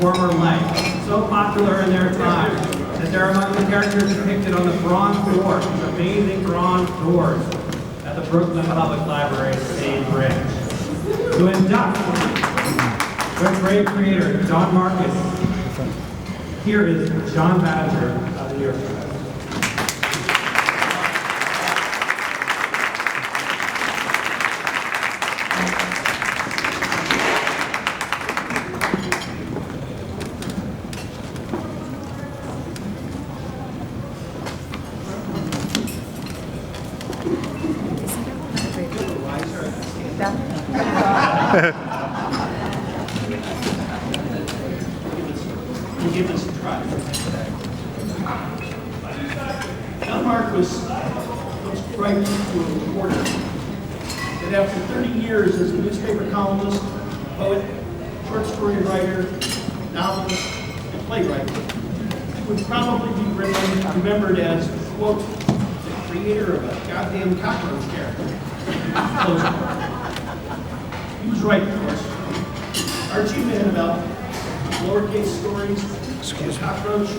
former life, so popular in their time that they're among the characters depicted on the bronze doors, these amazing bronze doors at the Brooklyn Public Library at Sage To induct their great creator, Don Marquis, here is John Badger of the New York Times. We'll give this a try. Don Marquis looks right into a reporter that after 30 years as a newspaper columnist, poet, short story writer, novelist, and playwright, would probably be remembered as, quote, the creator of a goddamn cockroach character. Close quote. He was right, of course. Archie Man about lowercase stories, and cockroach.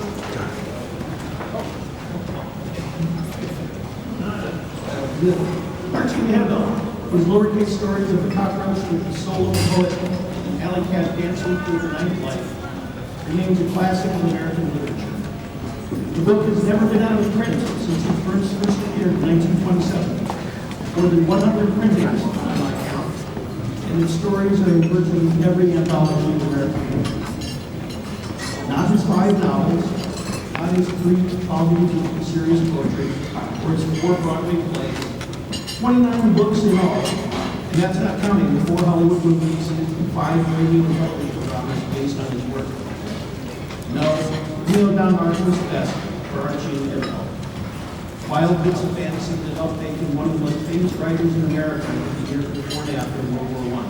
Archie Manville was lowercase stories of the cockroach with the solo poet Alley Cat dancing through the night of life remains a classic in American literature. The book has never been out of print since its first appeared in 1927. More than 100 printings on my count, and its stories are in virtually every anthology of American literature. Not his 5 novels, not his 3 volumes of serious poetry, or his 4 Broadway plays. 29 books in all, and that's not counting the 4 Hollywood movies and 5 radio and television dramas based on his work. No, we know Don Marquis was best for Archie and Isabel. Wild bits of fantasy that helped make him one of the most famous writers in America in the years before and after World War I.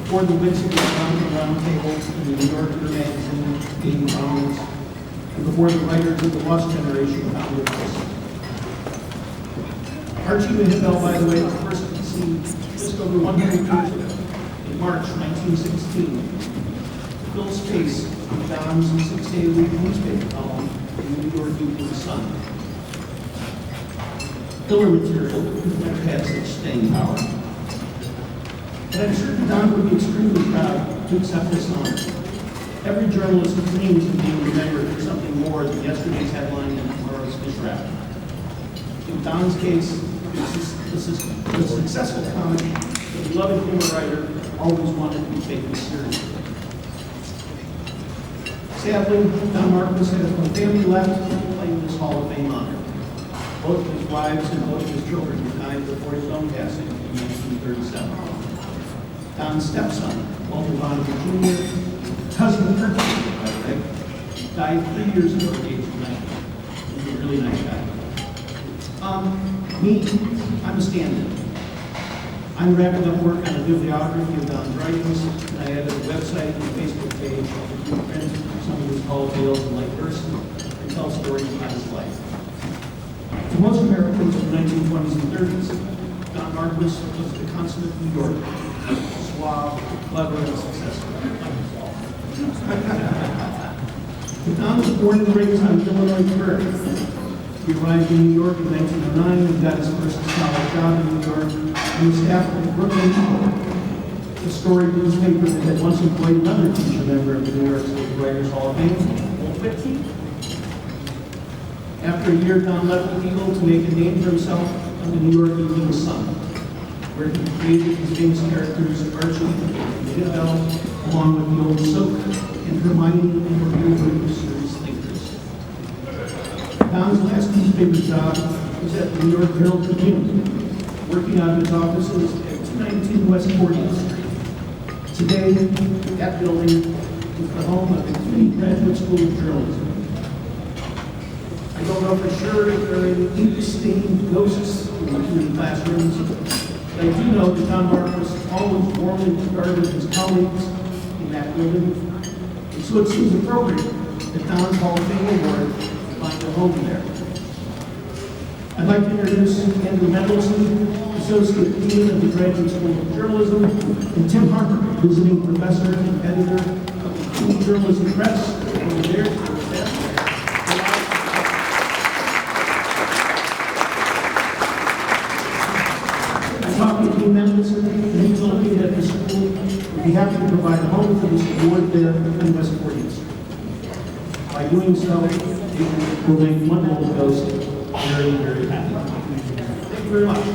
Before the wits of the Round Table in the New Yorker magazine gained prominence, and before the writers of the Lost Generation found their voice. Archie Manville, by the way, was first conceived just over 100 years ago, in March 1916, to fill space in Don's 6-day-a-week newspaper column in the New York Evening Sun. Filler material never had such staying power. And I'm sure Don would be extremely proud to accept this honor. Every journalist dreams of being remembered for something more than yesterday's headline and tomorrow's dish wrap. In Don's case, the successful comic, the beloved humor writer, always wanted to be taken seriously. Sadly, Don Marquis has no family left to claim this Hall of Fame honor. Both of his wives and both of his children died before his own passing in 1937. Don's stepson, Walter Bonneville Jr., cousin of Kurt, by the way, died 3 years ago at the age of 90. He was a really nice guy. Me, I'm a stand-in. I'm wrapping up work on a bibliography of Don's writings, and I added a website and a Facebook page to print some of his tall tales in light verse and tell stories about his life. To most Americans in the 1920s and 30s, Don Marquis was the consummate New Yorker, suave, clever, and successful. Don was born and raised on Illinois Prairie. He arrived in New York in 1909 and got his first solid job in New York on the staff of the Brooklyn Eagle, a storied newspaper that had once employed another future member of the New York State Writers Hall of Fame, Walt Whitney. After a year, Don left the Eagle to make a name for himself on the New York Evening Sun, where he created his famous characters Archie and Isabel, along with the old Soap and Hermione and her beautiful series thinkers. Don's last newspaper job was at the New York Herald Tribune, working out of his offices at 219 West 40th Street. Today, that building is the home of the Kennedy Graduate School of Journalism. I don't know for sure if there are any ink-stained ghosts in the community classrooms, but I do know that Don Marquis always warmly regarded his colleagues in that building, and so it seems appropriate that Don's Hall of Fame Award find a home there. I'd like to introduce Andrew Mendelson, Associate Dean of the Graduate School of Journalism, and Tim Harper, visiting professor and editor of the Journalism Press, over there, to the staff. Talking team members, and he told me that the school would be happy to provide a home for this award there in West 40th. By doing so, it will make one little ghost very, very happy. Thank you very much.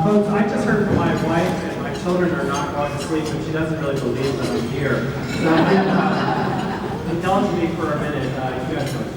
Folks, I just heard from my wife and my children are not going to sleep, and she doesn't really believe that I'm here. So, indulge me for a minute. You guys know